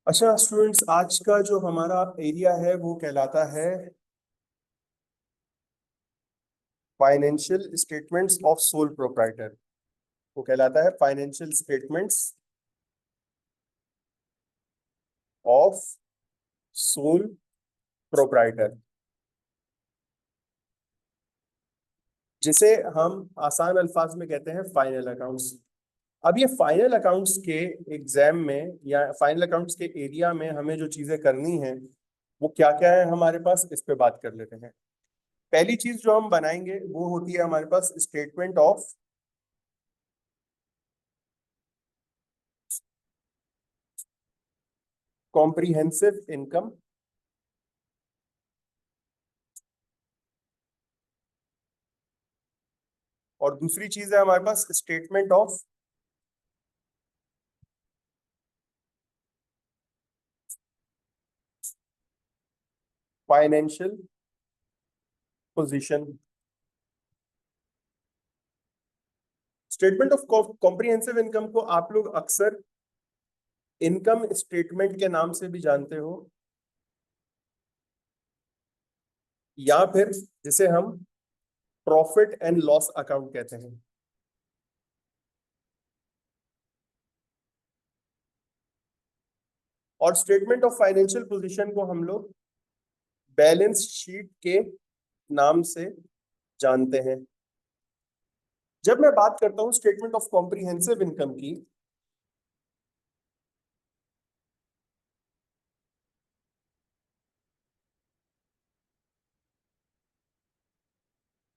अच्छा स्टूडेंट्स, आज का जो हमारा एरिया है वो कहलाता है financial statements of sole proprietor. वो कहलाता है financial statements of sole proprietor, जिसे हम आसान अल्फाज में कहते हैं फाइनल अकाउंट्स। अब ये फाइनल अकाउंट्स के एग्जाम में या फाइनल अकाउंट्स के एरिया में हमें जो चीजें करनी है वो क्या क्या है हमारे पास, इस पे बात कर लेते हैं। पहली चीज जो हम बनाएंगे वो होती है हमारे पास स्टेटमेंट ऑफ कॉम्प्रिहेंसिव इनकम। और दूसरी चीज है हमारे पास statement of financial position. Statement of comprehensive income को आप लोग अक्सर इनकम स्टेटमेंट के नाम से भी जानते हो, या फिर जिसे हम प्रॉफिट एंड लॉस अकाउंट कहते हैं। और स्टेटमेंट ऑफ फाइनेंशियल पोजीशन को हम लोग बैलेंस शीट के नाम से जानते हैं। जब मैं बात करता हूं स्टेटमेंट ऑफ कॉम्प्रिहेंसिव इनकम की,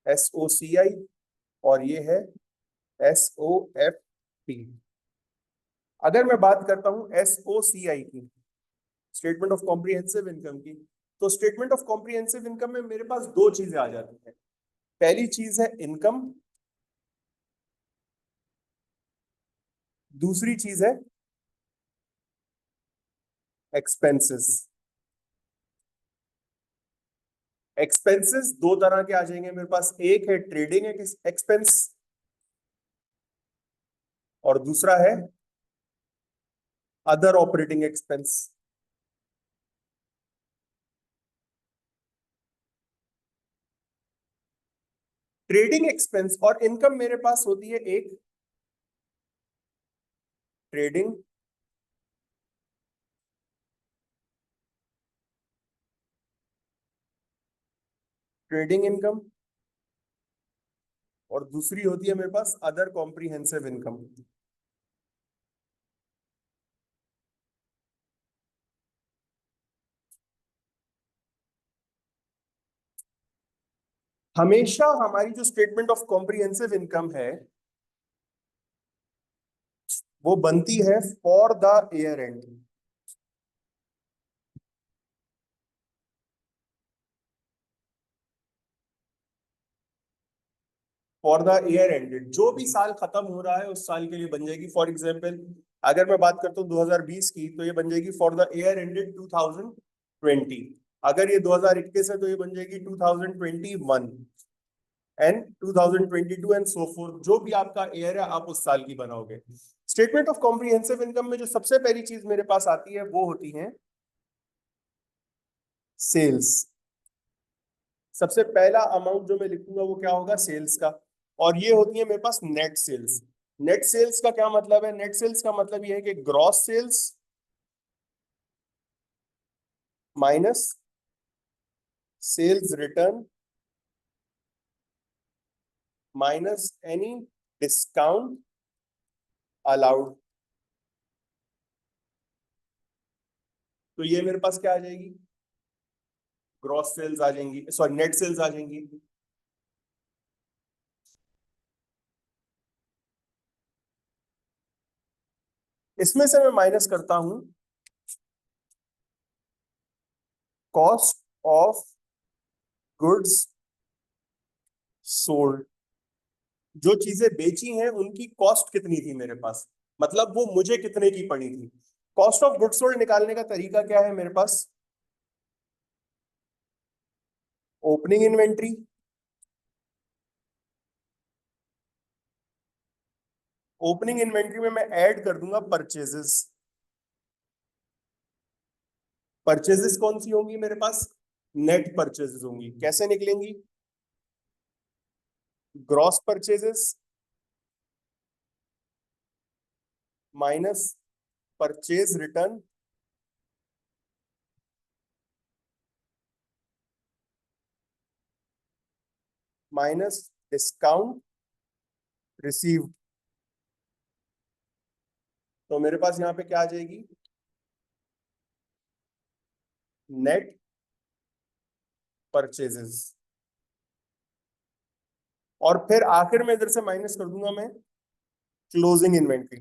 SOCI, और ये है SOFT। अगर मैं बात करता हूं SOCI की, स्टेटमेंट ऑफ कॉम्प्रिहेंसिव इनकम की, तो स्टेटमेंट ऑफ कॉम्प्रिहेंसिव इनकम में मेरे पास दो चीजें आ जाती हैं। पहली चीज है इनकम, दूसरी चीज है एक्सपेंसेस। एक्सपेंसेस दो तरह के आ जाएंगे मेरे पास, एक है ट्रेडिंग एक्सपेंस और दूसरा है other operating expense. Trading expense और इनकम मेरे पास होती है एक ट्रेडिंग ट्रेडिंग इनकम और दूसरी होती है मेरे पास अदर कॉम्प्रिहेंसिव इनकम। हमेशा हमारी जो स्टेटमेंट ऑफ कॉम्प्रिहेंसिव इनकम है वो बनती है for the year and. For the year ended, जो भी साल खत्म हो रहा है उस साल के लिए बन जाएगी। फॉर एग्जांपल, अगर मैं बात करता हूँ 2020 की, तो ये बन जाएगी फॉर द ईयर एंडेड 2020। अगर ये 2021 है तो ये बन जाएगी 2021 एंड 2022 एंड सो फोर्थ। जो भी आपका ईयर है आप उस साल की बनाओगे। स्टेटमेंट ऑफ कॉम्प्रिहेंसिव इनकम में जो सबसे पहली चीज मेरे पास आती है वो होती है सेल्स। सबसे पहला अमाउंट जो मैं लिखूंगा वो क्या होगा, सेल्स का। और ये होती है मेरे पास नेट सेल्स। नेट सेल्स का क्या मतलब है? नेट सेल्स का मतलब ये है कि gross sales minus sales return minus any discount allowed. तो ये मेरे पास क्या आ जाएगी, ग्रॉस सेल्स आ जाएंगी, सॉरी नेट सेल्स आ जाएंगी। इसमें से मैं माइनस करता हूं कॉस्ट ऑफ गुड्स सोल्ड। जो चीजें बेची हैं उनकी कॉस्ट कितनी थी मेरे पास, मतलब वो मुझे कितने की पड़ी थी। कॉस्ट ऑफ गुड्स सोल्ड निकालने का तरीका क्या है मेरे पास, ओपनिंग इन्वेंट्री, ओपनिंग इन्वेंट्री में मैं ऐड कर दूंगा परचेजेस, परचेजेस कौन सी होंगी मेरे पास? नेट परचेजेस होंगी। कैसे निकलेंगी? Gross purchases minus purchase return minus discount received. तो मेरे पास यहां पे क्या आ जाएगी? Net purchases. और फिर आखिर में इधर से माइनस कर दूंगा मैं क्लोजिंग इन्वेंट्री।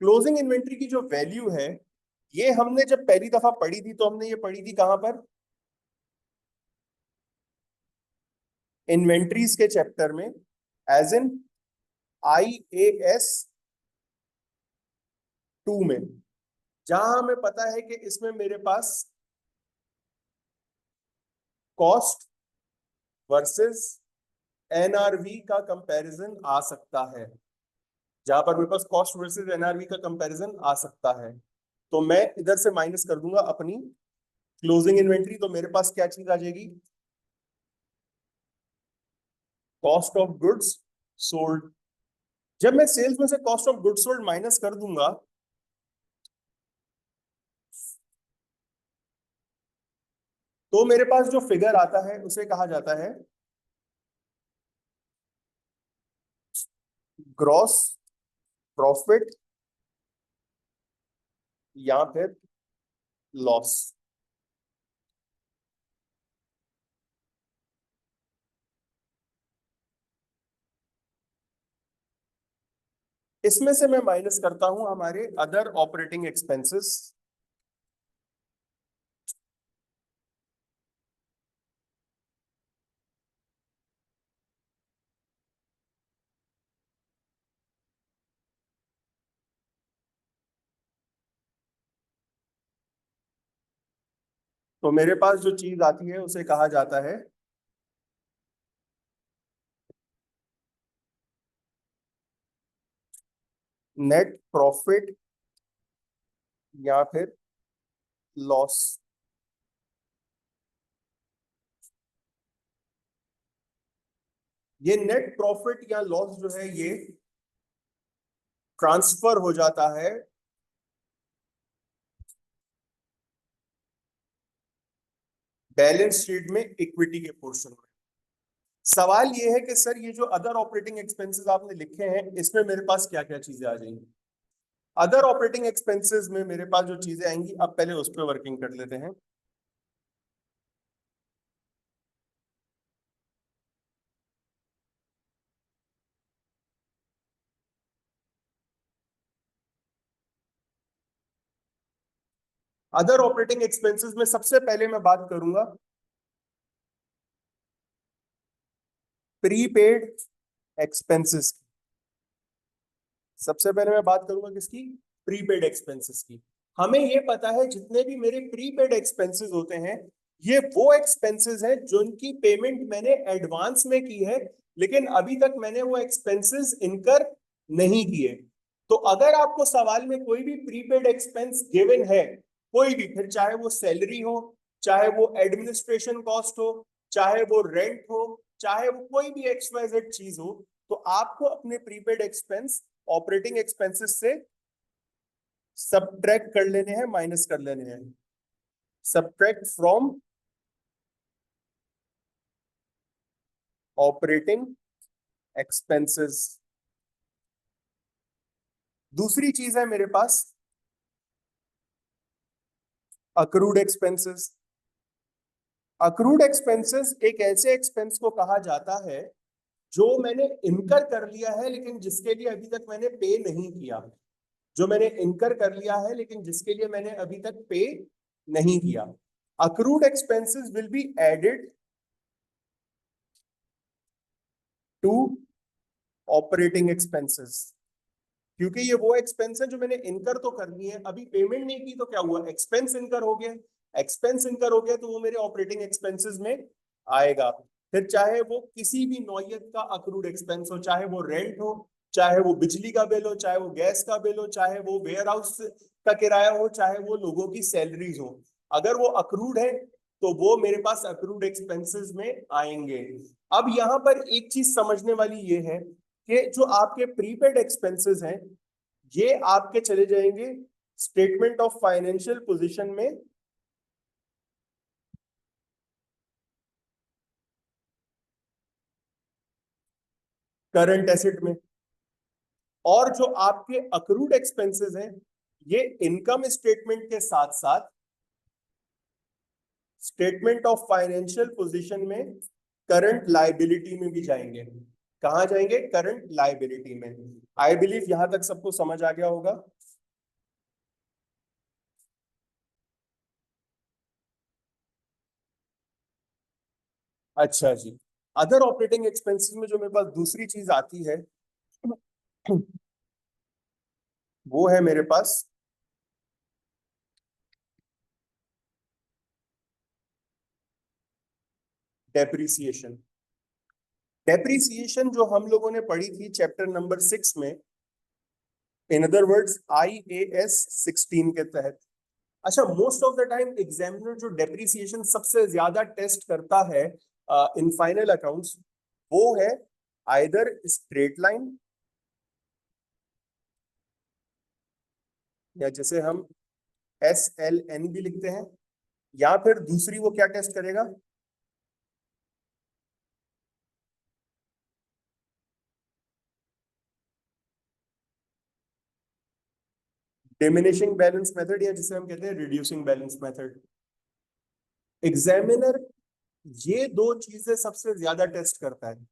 क्लोजिंग इन्वेंट्री की जो वैल्यू है, ये हमने जब पहली दफा पढ़ी थी तो हमने ये पढ़ी थी कहां पर? इन्वेंट्रीज के चैप्टर में, एज इन IAS 2 में, जहां हमें पता है कि इसमें मेरे पास कॉस्ट वर्सेस NRV का कंपैरिजन आ सकता है। जहां पर मेरे पास कॉस्ट वर्सेस NRV का कंपैरिजन आ सकता है, तो मैं इधर से माइनस कर दूंगा अपनी क्लोजिंग इन्वेंट्री। तो मेरे पास क्या चीज आ जाएगी? Cost of goods sold. जब मैं सेल्स में से cost of goods sold minus कर दूंगा, तो मेरे पास जो फिगर आता है उसे कहा जाता है ग्रॉस प्रॉफिट या फिर लॉस। इसमें से मैं माइनस करता हूं हमारे अदर ऑपरेटिंग एक्सपेंसेस। तो मेरे पास जो चीज आती है उसे कहा जाता है नेट प्रॉफिट या फिर लॉस। ये नेट प्रॉफिट या लॉस जो है, ये ट्रांसफर हो जाता है बैलेंस शीट में इक्विटी के पोर्शन में। सवाल ये है कि सर ये जो अदर ऑपरेटिंग एक्सपेंसेस आपने लिखे हैं, इसमें मेरे पास क्या क्या चीजें आ जाएंगी? अदर ऑपरेटिंग एक्सपेंसेस में मेरे पास जो चीजें आएंगी, अब पहले उस पर वर्किंग कर लेते हैं। अदर ऑपरेटिंग एक्सपेंसेस में सबसे पहले मैं बात करूंगा प्रीपेड एक्सपेंसेस की। सबसे पहले मैं बात करूंगा किसकी? प्रीपेड एक्सपेंसेस की। हमें ये पता है जितने भी मेरे प्रीपेड एक्सपेंसेस होते हैं, ये वो एक्सपेंसेस हैं जिनकी पेमेंट मैंने एडवांस में की है, लेकिन अभी तक मैंने वो एक्सपेंसेस इनकर नहीं किए। तो अगर आपको सवाल में कोई भी प्रीपेड एक्सपेंस गिवन है, कोई भी, फिर चाहे वो सैलरी हो, चाहे वो एडमिनिस्ट्रेशन कॉस्ट हो, चाहे वो रेंट हो, चाहे वो कोई भी XYZ चीज हो, तो आपको अपने प्रीपेड एक्सपेंस ऑपरेटिंग एक्सपेंसेस से सब्ट्रैक्ट कर लेने हैं, माइनस कर लेने हैं। Subtract from operating expenses. दूसरी चीज है मेरे पास अक्रूड एक्सपेंसेस। अक्रूड एक्सपेंसेस एक ऐसे एक्सपेंस को कहा जाता है जो मैंने इनकर कर लिया है लेकिन जिसके लिए अभी तक मैंने पे नहीं किया। जो मैंने इनकर कर लिया है लेकिन जिसके लिए मैंने अभी तक पे नहीं किया। Accrued expenses will be added to operating expenses, क्योंकि ये वो एक्सपेंस है जो मैंने इनकर तो कर ली है, अभी पेमेंट नहीं की, तो क्या हुआ? एक्सपेंस इनकर हो गया। एक्सपेंस इनकर हो गया तो वो मेरे ऑपरेटिंग एक्सपेंसेस में आएगा। फिर चाहे वो किसी भी नौयत का अक्रूड एक्सपेंस हो, चाहे वो रेंट हो, चाहे वो बिजली का बिल हो, चाहे वो गैस का बिल हो, चाहे वो वेयर हाउस का किराया हो, चाहे वो लोगों की सैलरीज हो। अगर वो अक्रूड है तो वो मेरे पास अक्रूड एक्सपेंसेस में आएंगे। अब यहाँ पर एक चीज समझने वाली ये है कि जो आपके प्रीपेड एक्सपेंसेस हैं ये आपके चले जाएंगे स्टेटमेंट ऑफ फाइनेंशियल पोजीशन में, करंट एसेट में। और जो आपके अक्रूड एक्सपेंसेस हैं ये इनकम स्टेटमेंट के साथ साथ स्टेटमेंट ऑफ फाइनेंशियल पोजीशन में करंट लायबिलिटी में भी जाएंगे। कहां जाएंगे? करंट लायबिलिटी में। आई बिलीव यहां तक सबको समझ आ गया होगा। अच्छा जी। अदर ऑपरेटिंग एक्सपेंसेस में जो मेरे पास दूसरी चीज आती है वो है मेरे पास डेप्रिसिएशन। डेप्रिसिएशन जो हम लोगों ने पढ़ी थी चैप्टर नंबर 6 में, इन अदर वर्ड्स IAS 16 के तहत। अच्छा, most of the time examiner जो डेप्रिसिएशन सबसे ज्यादा टेस्ट करता है इन फाइनल अकाउंट्स, वो है आइदर स्ट्रेट लाइन, या जैसे हम SLN भी लिखते हैं, या फिर दूसरी वो क्या टेस्ट करेगा? डिमिनिशिंग बैलेंस मेथड, या जिसे हम कहते हैं रिड्यूसिंग बैलेंस मेथड। एग्जामिनर ये दो चीजें सबसे ज्यादा टेस्ट करता है।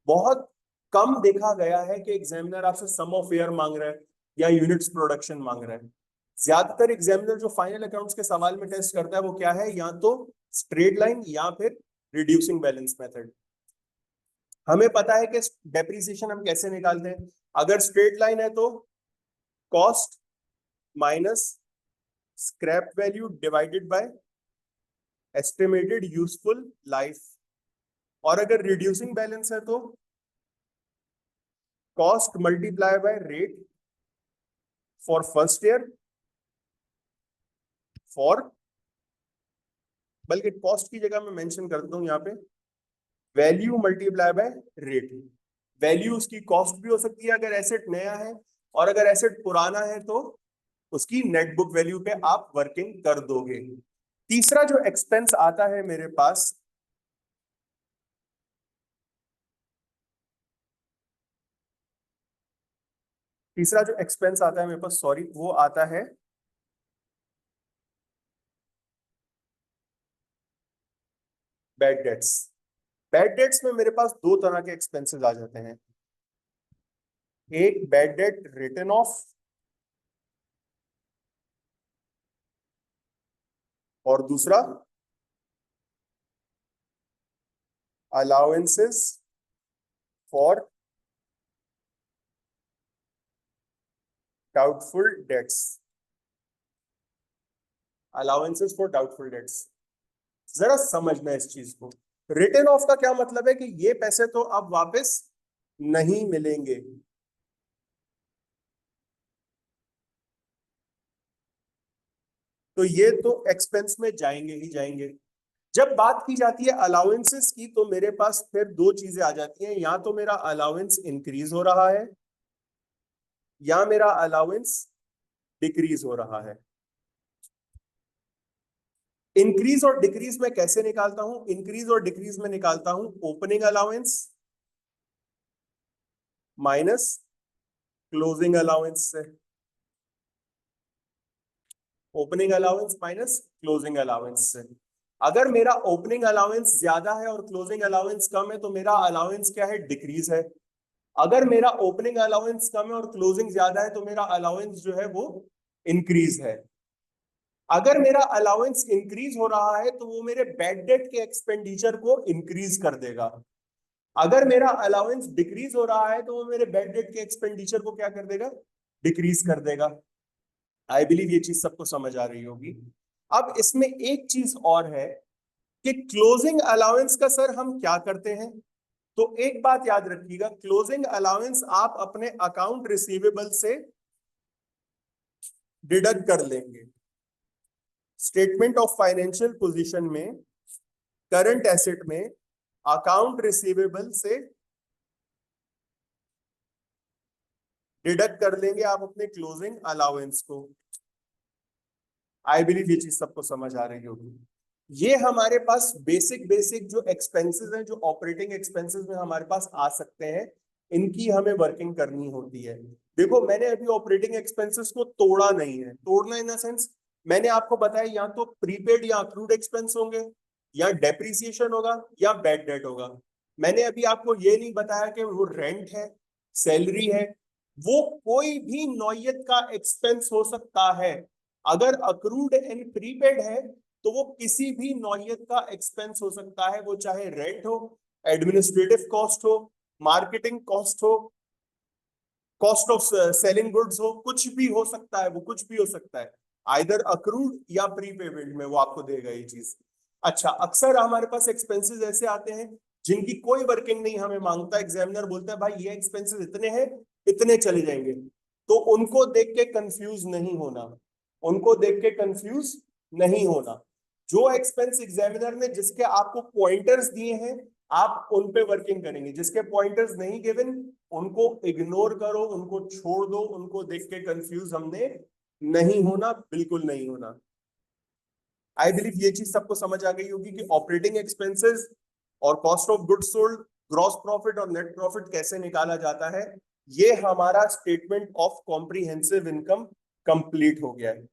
बहुत कम देखा गया है कि एग्जामिनर आपसे सम ऑफ ईयर मांग रहा है या यूनिट्स प्रोडक्शन मांग रहा है। ज्यादातर एग्जामिनर जो फाइनल अकाउंट्स के सवाल में टेस्ट करता है वो क्या है? या तो स्ट्रेट लाइन या फिर रिड्यूसिंग बैलेंस मेथड। हमें पता है कि डेप्रिसिएशन हम कैसे निकालते हैं। अगर स्ट्रेट लाइन है तो cost minus scrap value divided by estimated useful life. और अगर रिड्यूसिंग बैलेंस है तो cost multiply by rate for first year for, बल्कि कॉस्ट की जगह मैं मेंशन कर देता हूं यहाँ पे value multiply by rate. Value उसकी कॉस्ट भी हो सकती है अगर एसेट नया है, और अगर एसेट पुराना है तो उसकी नेट बुक वैल्यू पे आप वर्किंग कर दोगे। तीसरा जो एक्सपेंस आता है मेरे पास, तीसरा जो एक्सपेंस आता है मेरे पास, सॉरी, वो आता है बैड डेट्स। बैड डेट्स में मेरे पास दो तरह के एक्सपेंसेस आ जाते हैं। एक बैड डेट रिटन ऑफ, और दूसरा allowances for doubtful debts. Allowances for doubtful debts, जरा समझना इस चीज को। रिटन ऑफ का क्या मतलब है कि ये पैसे तो अब वापस नहीं मिलेंगे। तो ये तो एक्सपेंस में जाएंगे ही जाएंगे। जब बात की जाती है अलाउंसेस की तो मेरे पास फिर दो चीजें आ जाती हैं, या तो मेरा अलाउंस इंक्रीज हो रहा है या मेरा अलाउंस डिक्रीज हो रहा है। इंक्रीज और डिक्रीज में कैसे निकालता हूं? इंक्रीज और डिक्रीज में निकालता हूं opening allowance minus closing allowance से। Opening allowance minus closing allowance से। अगर मेरा ओपनिंग अलाउंस ज्यादा है और क्लोजिंग अलाउंस कम है तो मेरा अलाउंस क्या है? डिक्रीज है। अगर मेरा ओपनिंग अलाउंस कम है और क्लोजिंग ज्यादा है तो मेरा अलाउंस जो है वो इंक्रीज है। अगर मेरा अलाउंस इंक्रीज हो रहा है तो वो मेरे बैड डेट के एक्सपेंडिचर को इंक्रीज कर देगा। अगर मेरा अलाउंस डिक्रीज हो रहा है तो वो मेरे बैड डेट के एक्सपेंडिचर को क्या कर देगा? डिक्रीज कर देगा। आई बिलीव ये चीज सबको समझ आ रही होगी। अब इसमें एक चीज और है कि क्लोजिंग अलाउंस का सर हम क्या करते हैं? तो एक बात याद रखिएगा, क्लोजिंग अलाउंस आप अपने अकाउंट रिसीवेबल से डिडक्ट कर लेंगे। स्टेटमेंट ऑफ फाइनेंशियल पोजीशन में करंट एसेट में अकाउंट रिसीवेबल से डिडक्ट कर लेंगे आप अपने क्लोजिंग अलाउंस को। आई बिलीव ये चीज सबको समझ आ रही होगी। ये हमारे पास बेसिक जो एक्सपेंसेस हैं, जो ऑपरेटिंग एक्सपेंसेस में हमारे पास आ सकते हैं, इनकी हमें वर्किंग करनी होती है। देखो मैंने अभी ऑपरेटिंग एक्सपेंसेस को तोड़ा नहीं है, तोड़ना इन द सेंस मैंने आपको बताया या तो प्रीपेड या अक्रूड एक्सपेंस होंगे, या डेप्रिसिएशन होगा, या बैड डेट होगा। मैंने अभी आपको ये नहीं बताया कि वो रेंट है, सैलरी है, वो कोई भी नौयत का एक्सपेंस हो सकता है। अगर अक्रूड एंड प्रीपेड है तो वो किसी भी नौयत का एक्सपेंस हो सकता है, वो चाहे रेंट हो, एडमिनिस्ट्रेटिव कॉस्ट हो, मार्केटिंग कॉस्ट हो, कॉस्ट ऑफ सेलिंग गुड्स हो, कुछ भी हो सकता है, वो कुछ भी हो सकता है, आइदर अक्रूड या प्रीपेमेंट में वो आपको देगा ये चीज। अच्छा, अक्सर हमारे पास एक्सपेंसेस ऐसे आते हैं जिनकी कोई वर्किंग नहीं हमें मांगता, एग्जामिनर बोलता है भाई ये एक्सपेंसेस इतने हैं, इतने चले जाएंगे, तो उनको देख के कंफ्यूज नहीं होना, उनको देख के कंफ्यूज नहीं होना। जो एक्सपेंस एग्जामिनर ने जिसके आपको पॉइंटर्स दिए हैं आप उन पे वर्किंग करेंगे, जिसके पॉइंटर्स नहीं गिवन उनको इग्नोर करो, उनको छोड़ दो, उनको देख के कंफ्यूज हमने नहीं होना, बिल्कुल नहीं होना। आई बिलीव ये चीज सबको समझ आ गई होगी कि ऑपरेटिंग एक्सपेंसेस और cost of goods sold, gross profit और नेट प्रॉफिट कैसे निकाला जाता है। ये हमारा statement of comprehensive income complete हो गया है।